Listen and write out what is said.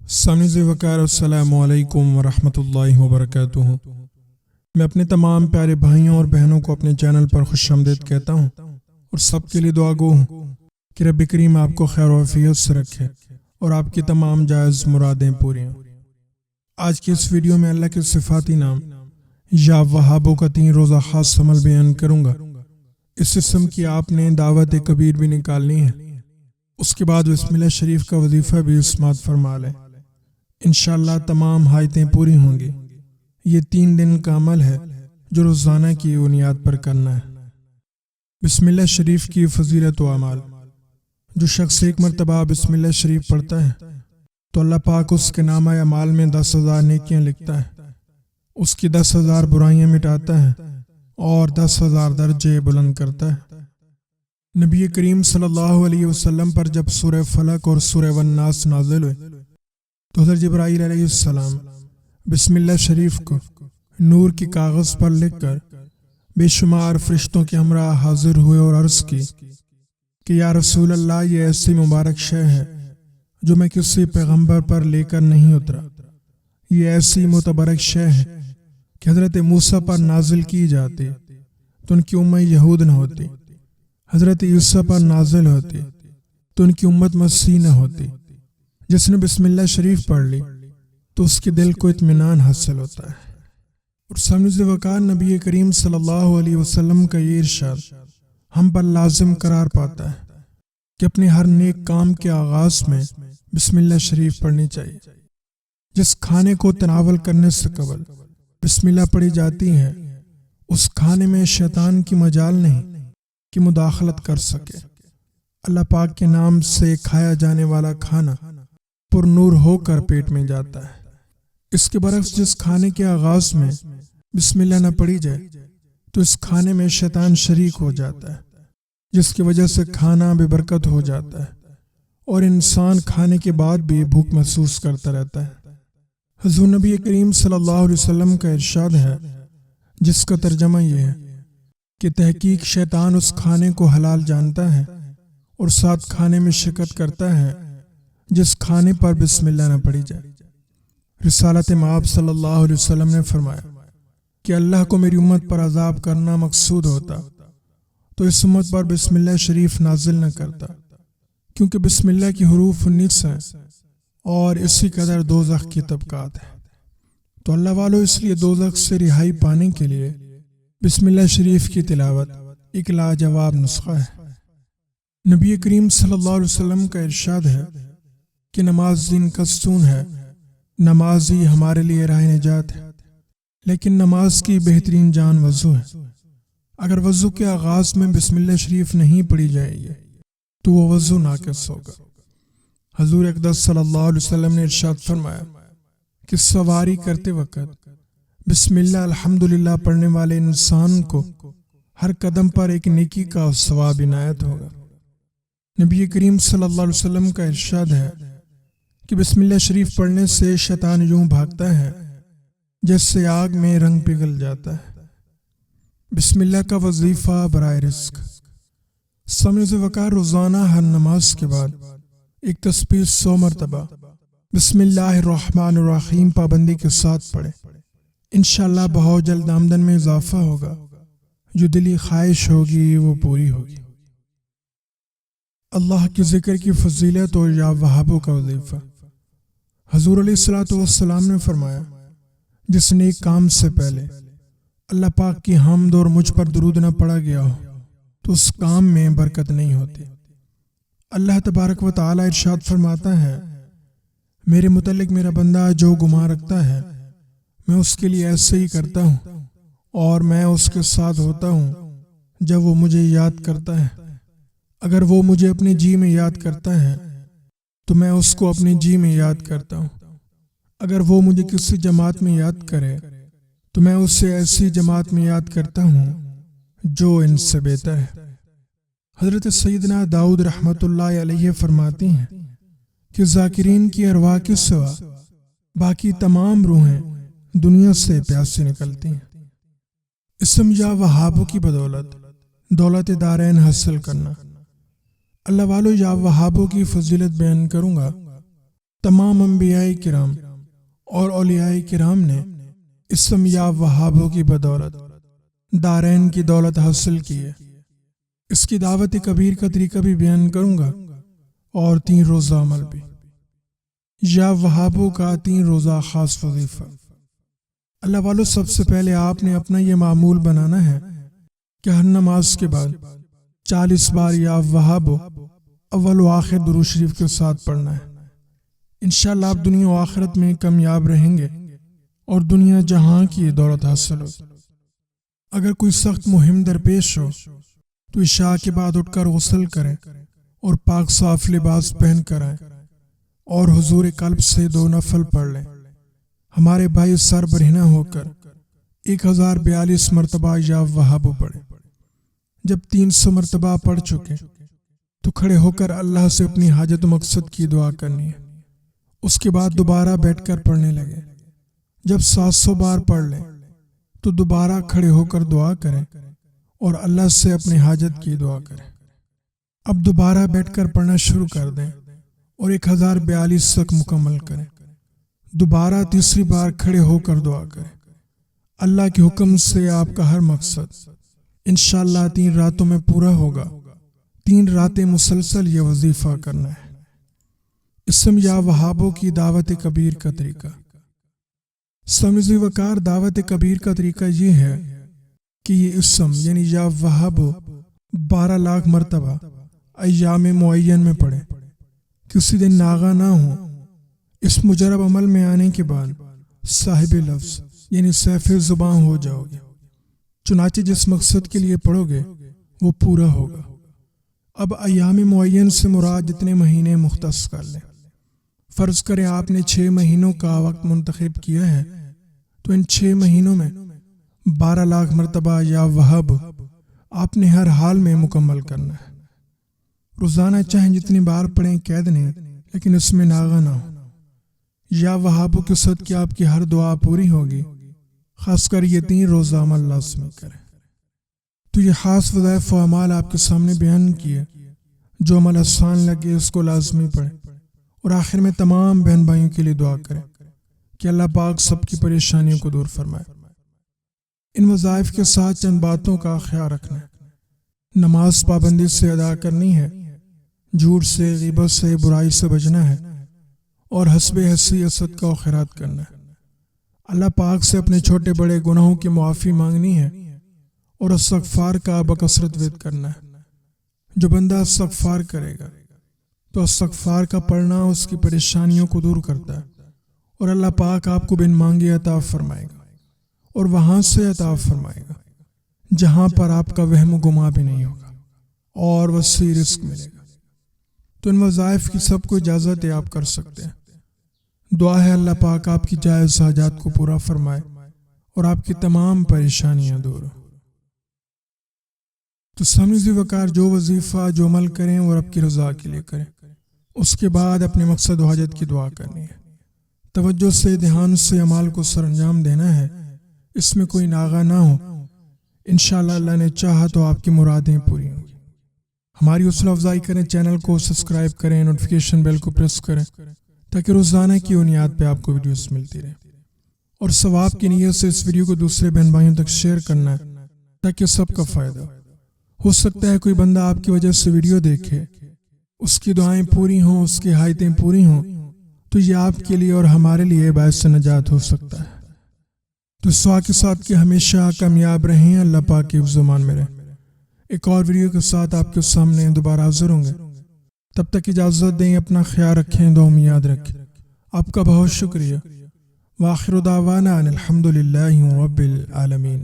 سامعین وقار السلام علیکم ورحمۃ اللہ وبرکاتہ۔ میں اپنے تمام پیارے بھائیوں اور بہنوں کو اپنے چینل پر خوش آمدید کہتا ہوں اور سب کے لیے دعا گو ہوں کہ رب کریم آپ کو خیر و عافیت سے رکھے اور آپ کی تمام جائز مرادیں پوری ہوں۔ آج کی اس ویڈیو میں اللہ کے صفاتی نام یا وہابوں کا 3 روزہ خاص عمل بیان کروں گا۔ اس اسم کی آپ نے دعوت کبیر بھی نکالنی ہے، اس کے بعد بسم اللہ شریف کا وظیفہ بھی سماعت فرما لیں، انشاءاللہ تمام حاجتیں پوری ہوں گی۔ یہ 3 دن کا عمل ہے جو روزانہ کی بنیاد پر کرنا ہے۔ بسم اللہ شریف کی فضیلت و اعمال۔ جو شخص ایک مرتبہ بسم اللہ شریف پڑھتا ہے تو اللہ پاک اس کے نامہ اعمال میں 10,000 نیکیاں لکھتا ہے، اس کی 10,000 برائیاں مٹاتا ہے اور 10,000 درجے بلند کرتا ہے۔ نبی کریم صلی اللہ علیہ وسلم پر جب سورہ فلق اور سورہ والناس نازل ہوئے تو حضرت جبرائیل علیہ السلام بسم اللہ شریف کو نور کی کاغذ پر لکھ کر بے شمار فرشتوں کے ہمراہ حاضر ہوئے اور عرض کی کہ یا رسول اللہ، یہ ایسی مبارک شے ہے جو میں کسی پیغمبر پر لے کر نہیں اترا۔ یہ ایسی متبرک شے ہے کہ حضرت موسیٰ پر نازل کی جاتی تو ان کی امت یہود نہ ہوتی، حضرت عیسیٰ پر نازل ہوتی تو ان کی امت مسیح نہ ہوتی۔ جس نے بسم اللہ شریف پڑھ لی تو اس کے دل کو اطمینان حاصل ہوتا ہے۔ اور سامعین وقار، نبی کریم صلی اللہ علیہ وسلم کا یہ ارشاد ہم پر لازم قرار پاتا ہے کہ اپنے ہر نیک کام کے آغاز میں بسم اللہ شریف پڑھنی چاہیے۔ جس کھانے کو تناول کرنے سے قبل بسم اللہ پڑھی جاتی ہے، اس کھانے میں شیطان کی مجال نہیں کہ مداخلت کر سکے۔ اللہ پاک کے نام سے کھایا جانے والا کھانا پر نور ہو کر پیٹ میں جاتا ہے۔ اس کے برعکس جس کھانے کے آغاز میں بسم اللہ نہ پڑھی جائے تو اس کھانے میں شیطان شریک ہو جاتا ہے، جس کی وجہ سے کھانا بے برکت ہو جاتا ہے اور انسان کھانے کے بعد بھی بھوک محسوس کرتا رہتا ہے۔ حضور نبی کریم صلی اللہ علیہ وسلم کا ارشاد ہے جس کا ترجمہ یہ ہے کہ تحقیق شیطان اس کھانے کو حلال جانتا ہے اور ساتھ کھانے میں شرکت کرتا ہے جس کھانے پر بسم اللہ نہ پڑھی جائے۔ رسالت مآب صلی اللہ علیہ وسلم نے فرمایا کہ اللہ کو میری امت پر عذاب کرنا مقصود ہوتا تو اس امت پر بسم اللہ شریف نازل نہ کرتا، کیونکہ بسم اللہ کی حروف 19 ہیں اور اسی قدر دوزخ کی طبقات ہیں۔ تو اللہ والو، اس لیے دوزخ سے رہائی پانے کے لیے بسم اللہ شریف کی تلاوت ایک لاجواب نسخہ ہے۔ نبی کریم صلی اللہ علیہ وسلم کا ارشاد ہے کہ نماز دین کا ستون ہے، نماز ہی ہمارے لیے راہ نجات ہے، لیکن نماز کی بہترین جان وضو ہے۔ اگر وضو کے آغاز میں بسم اللہ شریف نہیں پڑھی جائے گی تو وہ وضو ناقص ہوگا۔ حضور اقدس صلی اللہ علیہ وسلم نے ارشاد فرمایا کہ سواری کرتے وقت بسم اللہ الحمدللہ پڑھنے والے انسان کو ہر قدم پر ایک نیکی کا ثواب عنایت ہوگا۔ نبی کریم صلی اللہ علیہ وسلم کا ارشاد ہے کہ بسم اللہ شریف پڑھنے سے شیطان یوں بھاگتا ہے جس سے آگ میں رنگ پگھل جاتا ہے۔ بسم اللہ کا وظیفہ برائے رزق۔ سامعین وقار، روزانہ ہر نماز کے بعد ایک تسبیح 100 مرتبہ بسم اللہ الرحمن الرحیم پابندی کے ساتھ پڑھیں، انشاءاللہ بہت جلد آمدن میں اضافہ ہوگا، جو دلی خواہش ہوگی وہ پوری ہوگی۔ اللہ کے ذکر کی فضیلت اور یا وہابوں کا وظیفہ۔ حضور علیہ السلام نے فرمایا جس نیک کام سے پہلے اللہ پاک کی حمد اور مجھ پر درود نہ پڑھا گیا ہو تو اس کام میں برکت نہیں ہوتی۔ اللہ تبارک و تعالی ارشاد فرماتا ہے میرے متعلق میرا بندہ جو گمان رکھتا ہے میں اس کے لیے ایسے ہی کرتا ہوں، اور میں اس کے ساتھ ہوتا ہوں جب وہ مجھے یاد کرتا ہے۔ اگر وہ مجھے اپنے جی میں یاد کرتا ہے تو میں اس کو اپنے جی میں یاد کرتا ہوں۔ اگر وہ مجھے کسی جماعت میں یاد کرے تو میں اسے ایسی جماعت میں یاد کرتا ہوں جو ان سے بہتر ہے۔ حضرت سیدنا داؤد رحمۃ اللہ علیہ فرماتے ہیں کہ ذاکرین کی ارواح کے سوا باقی تمام روحیں دنیا سے پیاسی نکلتی ہیں۔ اسم یا وہابوں کی بدولت دولت دارین حاصل کرنا۔ اللہ والو، یا وہابوں کی فضیلت بیان کروں گا تمام انبیاء کرام اور اولیاء کرام نے اسم یا وہابوں کی بدولت دارین کی دولت حاصل کی ہے۔ اس کی دعوت کبیر کا طریقہ بھی بیان کروں گا اور 3 روزہ عمل بھی۔ یا وہابوں کا 3 روزہ خاص وظیفہ۔ اللہ والو، سب سے پہلے آپ نے اپنا یہ معمول بنانا ہے کہ ہر نماز کے بعد 40 بار یا وہابو اول و آخر درود شریف کے ساتھ پڑھنا ہے۔ انشاءاللہ آپ دنیا و آخرت میں کامیاب رہیں گے اور دنیا جہاں کی دولت حاصل ہو۔ اگر کوئی سخت مہم درپیش ہو تو عشاء کے بعد اٹھ کر غسل کریں اور پاک صاف لباس پہن کر آئیں اور حضور قلب سے 2 نفل پڑھ لیں۔ ہمارے بھائی سر برہنہ ہو کر 1042 مرتبہ یا وہابو پڑھیں۔ جب 300 مرتبہ پڑھ چکے تو کھڑے ہو کر اللہ سے اپنی حاجت و مقصد کی دعا کرنی ہے۔ اس کے بعد دوبارہ بیٹھ کر پڑھنے لگے۔ جب 700 بار پڑھ لیں تو دوبارہ کھڑے ہو کر دعا کریں اور اللہ سے اپنی حاجت کی دعا کریں۔ اب دوبارہ بیٹھ کر پڑھنا شروع کر دیں اور 1042 تک مکمل کریں۔ دوبارہ تیسری بار کھڑے ہو کر دعا کریں۔ اللہ کے حکم سے آپ کا ہر مقصد انشاءاللہ 3 راتوں میں پورا ہوگا۔ 3 راتیں مسلسل یہ وظیفہ کرنا ہے۔ اسم یا وہابوں کی دعوت کبیر کا طریقہ۔ سمجھی وقار دعوت کبیر کا طریقہ یہ ہے کہ یہ اسم یعنی یا وہابو 12 لاکھ مرتبہ ایام معین میں پڑھیں۔ کسی دن ناغہ نہ ہو۔ اس مجرب عمل میں آنے کے بعد صاحب لفظ یعنی سیف زبان ہو جاؤ گے۔ چنانچہ جس مقصد کے لیے پڑھو گے وہ پورا ہوگا۔ اب ایام معین سے مراد جتنے مہینے مختص کر لیں۔ فرض کریں آپ نے 6 مہینوں کا وقت منتخب کیا ہے تو ان 6 مہینوں میں 12 لاکھ مرتبہ یا وہاب آپ نے ہر حال میں مکمل کرنا ہے۔ روزانہ چاہیں جتنی بار پڑھیں قید نہیں، لیکن اس میں ناغہ نہ ہو۔ یا وہابوں کے صدقے آپ کی ہر دعا پوری ہوگی۔ خاص کر یہ 3 روزہ عمل لازمی کریں۔ تو یہ خاص وظائف و اعمال آپ کے سامنے بیان کیے۔ جو عمل آسان لگے اس کو لازمی پڑھیں اور آخر میں تمام بہن بھائیوں کے لیے دعا کریں کہ اللہ پاک سب کی پریشانیوں کو دور فرمائے۔ ان وظائف کے ساتھ چند باتوں کا خیال رکھنا ہے۔ نماز پابندی سے ادا کرنی ہے، جھوٹ سے، غیبت سے، برائی سے بچنا ہے اور حسب حیثیت صدقہ و خیرات کرنا ہے۔ اللہ پاک سے اپنے چھوٹے بڑے گناہوں کی معافی مانگنی ہے اور استغفار کا بکثرت ورد کرنا ہے۔ جو بندہ استغفار کرے گا تو استغفار کا پڑھنا اس کی پریشانیوں کو دور کرتا ہے اور اللہ پاک آپ کو بن مانگے عطا فرمائے گا اور وہاں سے عطا فرمائے گا جہاں پر آپ کا وہم و گما بھی نہیں ہوگا اور وسیع رزق ملے گا۔ تو ان وظائف کی سب کو اجازت ہے، آپ کر سکتے ہیں۔ دعا ہے اللہ پاک آپ کی جائز حاجات کو پورا فرمائے اور آپ کی تمام پریشانیاں دور ہوں۔ تو سمجھی وقار جو وظیفہ جو عمل کریں وہ رب کی رضا کے لیے کریں۔ اس کے بعد اپنے مقصد و حاجت کی دعا کرنی ہے۔ توجہ سے، دھیان سے عمال کو سر انجام دینا ہے۔ اس میں کوئی ناغہ نہ ہو۔ انشاءاللہ اللہ نے چاہا تو آپ کی مرادیں پوری ہوں گی۔ ہماری حوصلہ افزائی کریں، چینل کو سبسکرائب کریں، نوٹیفیکیشن بیل کو پریس کریں تاکہ روزانہ کی بنیاد پہ آپ کو ویڈیوز ملتی رہیں۔ اور ثواب کی نیت سے اس ویڈیو کو دوسرے بہن بھائیوں تک شیئر کرنا ہے تاکہ سب کا فائدہ ہو سکتا ہے کوئی بندہ آپ کی وجہ سے ویڈیو دیکھے، اس کی دعائیں پوری ہوں، اس کی حاجتیں پوری ہوں، تو یہ آپ کے لیے اور ہمارے لیے باعث نجات ہو سکتا ہے۔ تو اس دعا کے ساتھ کہ ہمیشہ کامیاب رہیں، اللہ پاک کے حفظ و امان میں رہیں۔ ایک اور ویڈیو کے ساتھ آپ کے سامنے دوبارہ حاضر ہوں گے۔ تب تک اجازت دیں، اپنا خیال رکھیں، دعاؤں میں یاد رکھیں۔ آپ کا بہت شکریہ۔ وآخر دعوانا ان الحمد للہ رب العالمین۔